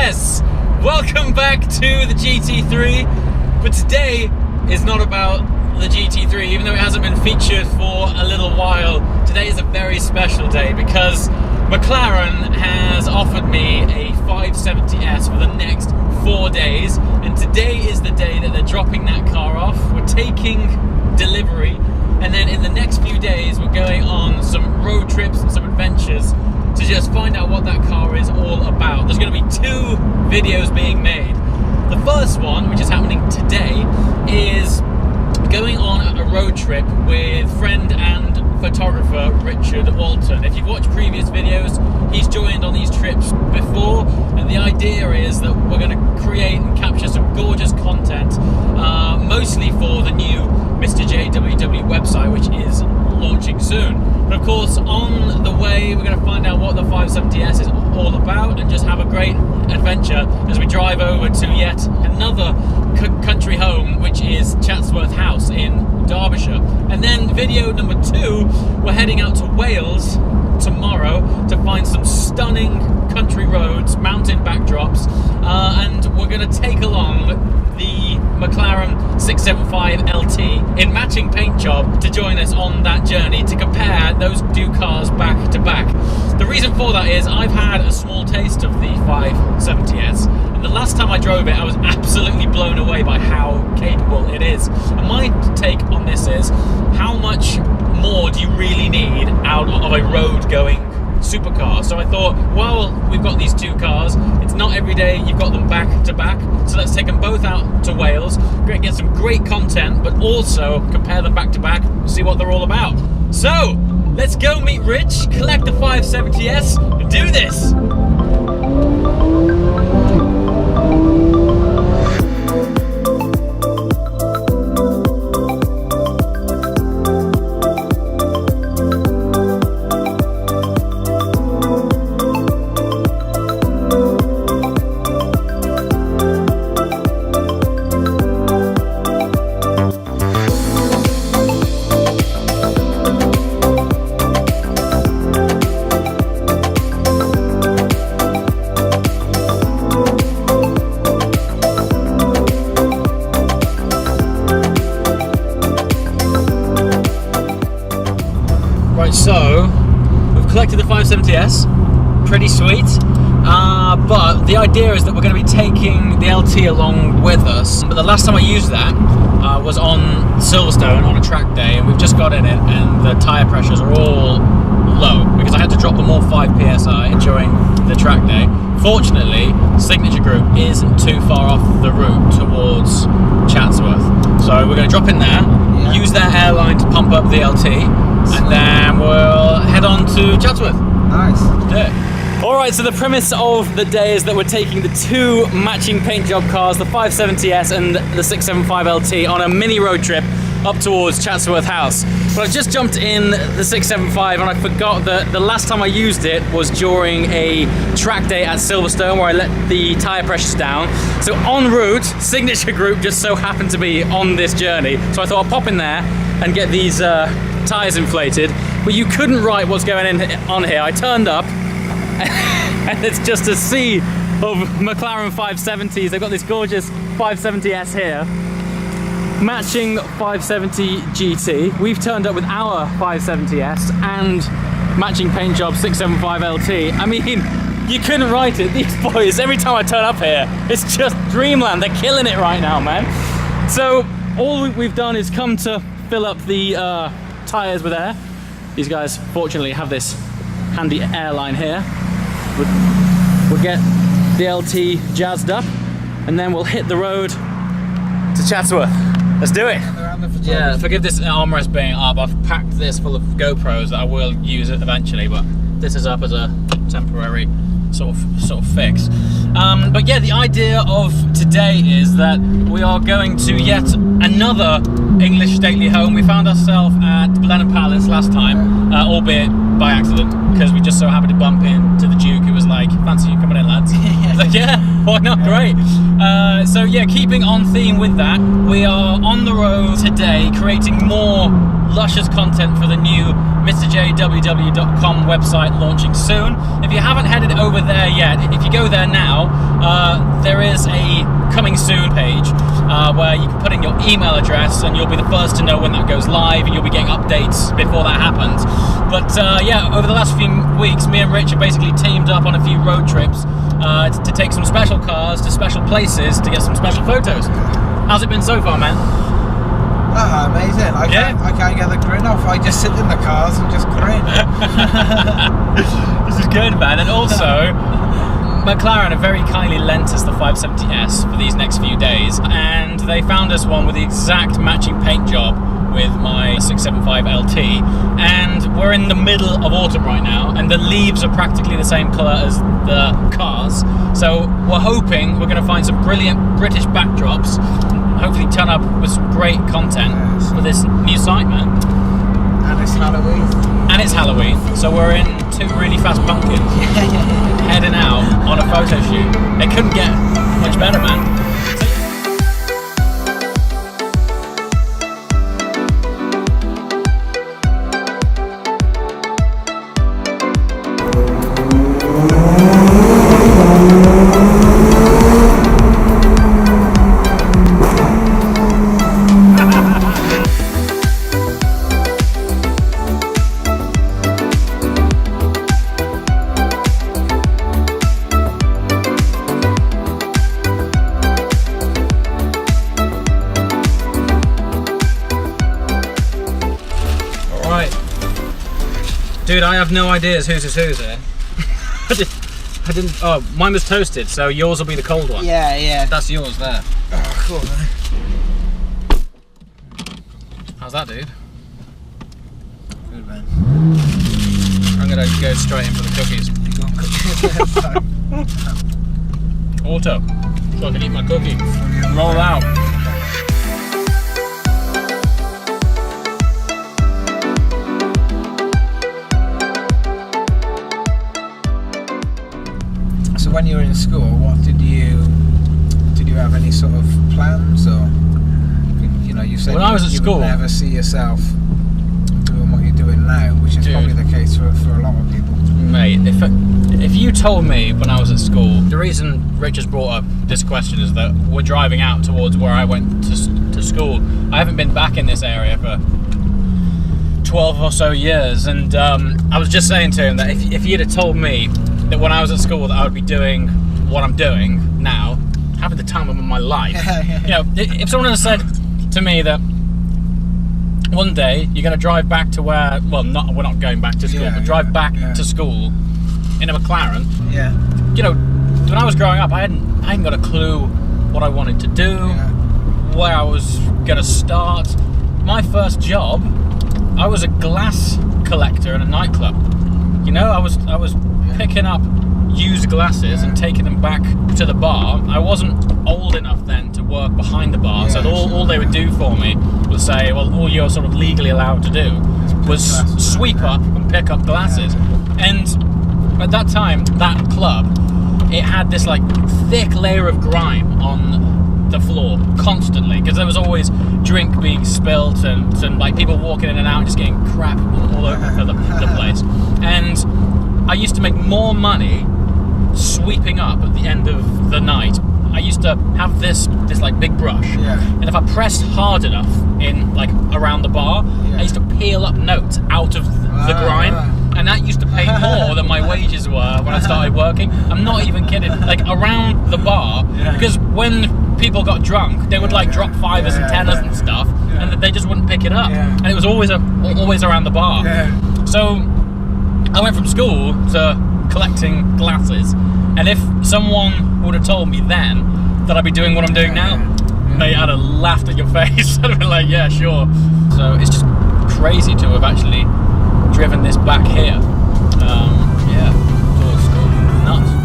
Yes! Welcome back to the GT3, but today is not about the GT3, even though it hasn't been featured for a little while. Today is a very special day because McLaren has offered me a 570S for the next 4 days, and today is the day that they're dropping that car off. We're taking delivery, and then in the next few days we're going on some road trips and some adventures to just find out what that car is all about. There's going to be 2 videos being made. The first one, which is happening today, is going on a road trip with friend and photographer Richard Walton. If you've watched previous videos, he's joined on these trips before, and the idea is that we're going to create and capture some gorgeous content, mostly for the new MrJWW website, which is launching soon. But of course, on the way, we're going to find out what the 570S is all about and just have a great adventure as we drive over to yet another country home, which is Chatsworth House in Derbyshire. And then video number 2, we're heading out to Wales tomorrow to find some stunning country roads, mountain backdrops, and we're going to take along the McLaren 570S LT in matching paint job to join us on that journey to compare those 2 cars back to back. The reason for that is I've had a small taste of the 570S, and the last time I drove it I was absolutely blown away by how capable it is. And my take on this is, how much more do you really need out of a road going supercar? So I thought, well, we've got these 2 cars, it's not every day you've got them back to back, so let's take them both out to Wales, get some great content, but also compare them back to back, see what they're all about. So let's go meet Rich, collect the 570S, and do this. So, we've collected the 570S, pretty sweet, but the idea is that we're going to be taking the LT along with us. But the last time I used that was on Silverstone on a track day, and we've just got in it and the tyre pressures are all low because I had to drop them all 5 psi during the track day. Fortunately, Signature Group isn't too far off the route towards Chatsworth, so we're going to drop in there, use their airline to pump up the LT, and then we'll head on to Chatsworth. Nice. Yeah. Alright, so the premise of the day is that we're taking the 2 matching paint job cars, the 570S and the 675 LT, on a mini road trip up towards Chatsworth House. But I just jumped in the 675 and I forgot that the last time I used it was during a track day at Silverstone where I let the tyre pressures down. So en route, Signature Group just so happened to be on this journey. So I thought I'd pop in there and get these tyres inflated, but you couldn't write what's going on here. I turned up and it's just a sea of McLaren 570s. They've got this gorgeous 570S here, matching 570 GT. We've turned up with our 570S and matching paint job 675 LT. I mean, you couldn't write it. These boys, every time I turn up here, it's just dreamland. They're killing it right now, man. So all we've done is come to fill up the tyres with air. These guys fortunately have this handy airline here. We'll get the LT jazzed up and then we'll hit the road to Chatsworth. Let's do it. Yeah, forgive this armrest being up. I've packed this full of GoPros that I will use it eventually, but this is up as a temporary sort of fix. But yeah, the idea of today is that we are going to yet another English stately home. We found ourselves at Blenheim Palace last time, albeit by accident, because we just so happened to bump into the Duke, who was like, "Fancy you coming in, lads?" I was like, "Yeah, why not? Great." So yeah, keeping on theme with that, we are on the road today, creating more luscious content for the new MrJWW.com website launching soon. If you haven't headed over there yet, if you go there now, there is a coming soon page where you can put in your email address and you'll be the first to know when that goes live, and you'll be getting updates before that happens. But yeah, over the last few weeks, me and Rich have basically teamed up on a few road trips to take some special cars to special places to get some special photos. How's it been so far, man? Amazing. I can't get the grin off. I just sit in the cars and just grin. This is good, man. And also, McLaren have very kindly lent us the 570S for these next few days, and they found us one with the exact matching paint job with my 675 LT, and we're in the middle of autumn right now, and the leaves are practically the same colour as the cars, so we're hoping we're going to find some brilliant British backdrops, hopefully turn up with some great content for this new site, man. And it's Halloween. And it's Halloween, so we're in two really fast pumpkins heading out on a photo shoot. It couldn't get much better, man. Dude, I have no ideas whose is whose here. I didn't. Oh, mine was toasted, so yours will be the cold one. Yeah, yeah. That's yours there. Oh, cool, man. How's that, dude? Good, man. I'm gonna go straight in for the cookies. You go and cook. Auto, so I can eat my cookie. Roll out. So when you were in school, what did you have any sort of plans, or you know, you said when I was at school, would never see yourself doing what you're doing now, which is probably the case for a lot of people. Mate, if you told me when I was at school, the reason Rich has brought up this question is that we're driving out towards where I went to school. I haven't been back in this area for 12 or so years, and I was just saying to him that if you'd have told me that when I was at school that I would be doing what I'm doing now, having the time of my life. You know, if someone had said to me that one day you're going to drive back to where, well, we're not going back to school, but drive back to school in a McLaren. Yeah. You know, when I was growing up, I hadn't got a clue what I wanted to do, where I was going to start. My first job, I was a glass collector in a nightclub. You know, I was picking up used glasses and taking them back to the bar. I wasn't old enough then to work behind the bar, so all they would do for me was say, well, all you're sort of legally allowed to do was sweep up and pick up glasses. And at that time, that club, it had this like thick layer of grime on the floor constantly, because there was always drink being spilt and like people walking in and out just getting crap all over the place. And I used to make more money sweeping up at the end of the night. I used to have this like big brush, and if I pressed hard enough in like around the bar, I used to peel up notes out of the grime, and that used to pay more than my wages were when I started working. I'm not even kidding. Like around the bar, because when people got drunk, they would like drop fivers and tenors and stuff, and they just wouldn't pick it up, and it was always around the bar. So I went from school to collecting glasses, and if someone would have told me then that I'd be doing what I'm doing now, mate, I'd have laughed at your face. I'd have been like, yeah, sure. So it's just crazy to have actually driven this back here. Yeah, towards school. Nuts.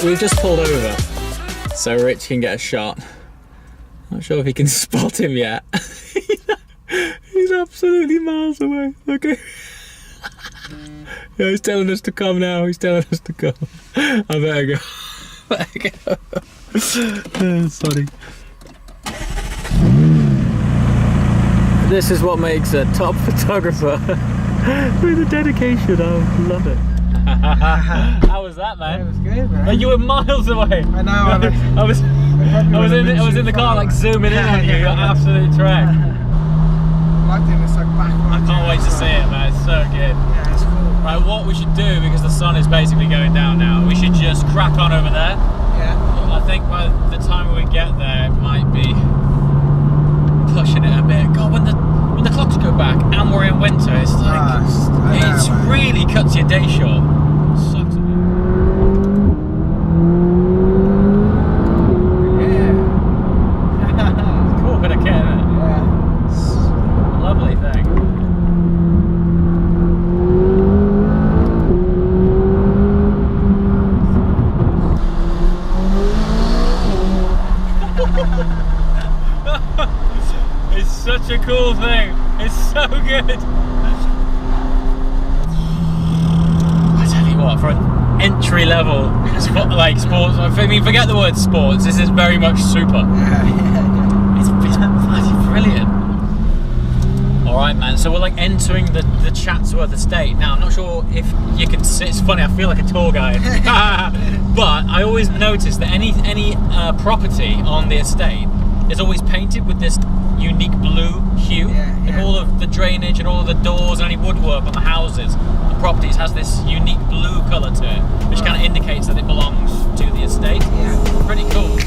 we've just pulled over so Rich can get a shot. Not sure if he can spot him yet. He's absolutely miles away. Okay. Yeah, he's telling us to come now. He's telling us to come. I better go. Sorry. This is what makes a top photographer with a dedication. I love it. How was that, man? Yeah, it was good, man. You were miles away. I know. I was in the car, like zooming in on you. You're absolute track. I like doing this like back. I can't wait to see it, man. It's so good. Yeah, it's cool. Right, what we should do, because the sun is basically going down now, we should just crack on over there. Yeah. I think by the time we get there, it might be pushing it a bit. God, when the clocks go back and we're in winter, it's like it really cuts your day short. Sucks. Yeah. Cool bit of kit, isn't it? Yeah. Lovely thing. It's such a cool thing. It's so good. I tell you what, for an entry level like sports, I mean, forget the word sports. This is very much super. Yeah. It's bloody brilliant. All right, man. So we're like entering the Chatsworth estate now. I'm not sure if you can see. It's funny. I feel like a tour guide, but I always notice that any property on the estate is always painted with this unique blue hue. Like all of the drainage and all of the doors and any woodwork on the houses, the properties has this unique blue colour to it, which kind of indicates that it belongs to the estate. Yeah. Pretty cool.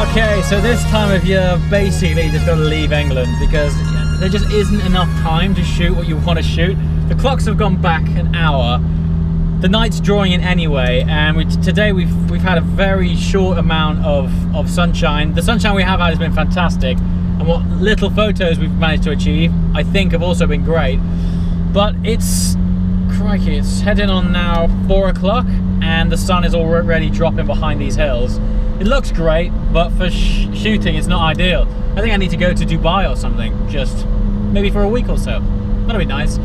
Okay, so this time of year, basically, you just got to leave England because there just isn't enough time to shoot what you want to shoot. The clocks have gone back an hour. The night's drawing in anyway, and today we've had a very short amount of sunshine. The sunshine we have had has been fantastic, and what little photos we've managed to achieve, I think, have also been great. But it's crikey, it's heading on now 4 o'clock, and the sun is already dropping behind these hills. It looks great, but for shooting it's not ideal. I think I need to go to Dubai or something, just maybe for a week or so. That'll be nice.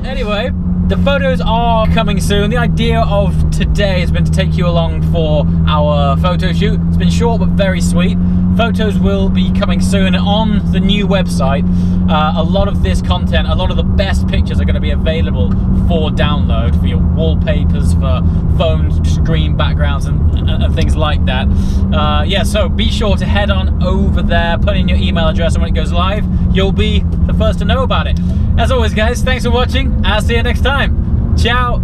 Anyway, the photos are coming soon. The idea of today has been to take you along for our photo shoot. It's been short but very sweet. Photos will be coming soon on the new website. A lot of this content, a lot of the best pictures are going to be available for download, for your wallpapers, for phone screen backgrounds and things like that. Yeah, so be sure to head on over there, put in your email address, and when it goes live, you'll be the first to know about it. As always, guys, thanks for watching. I'll see you next time. Ciao.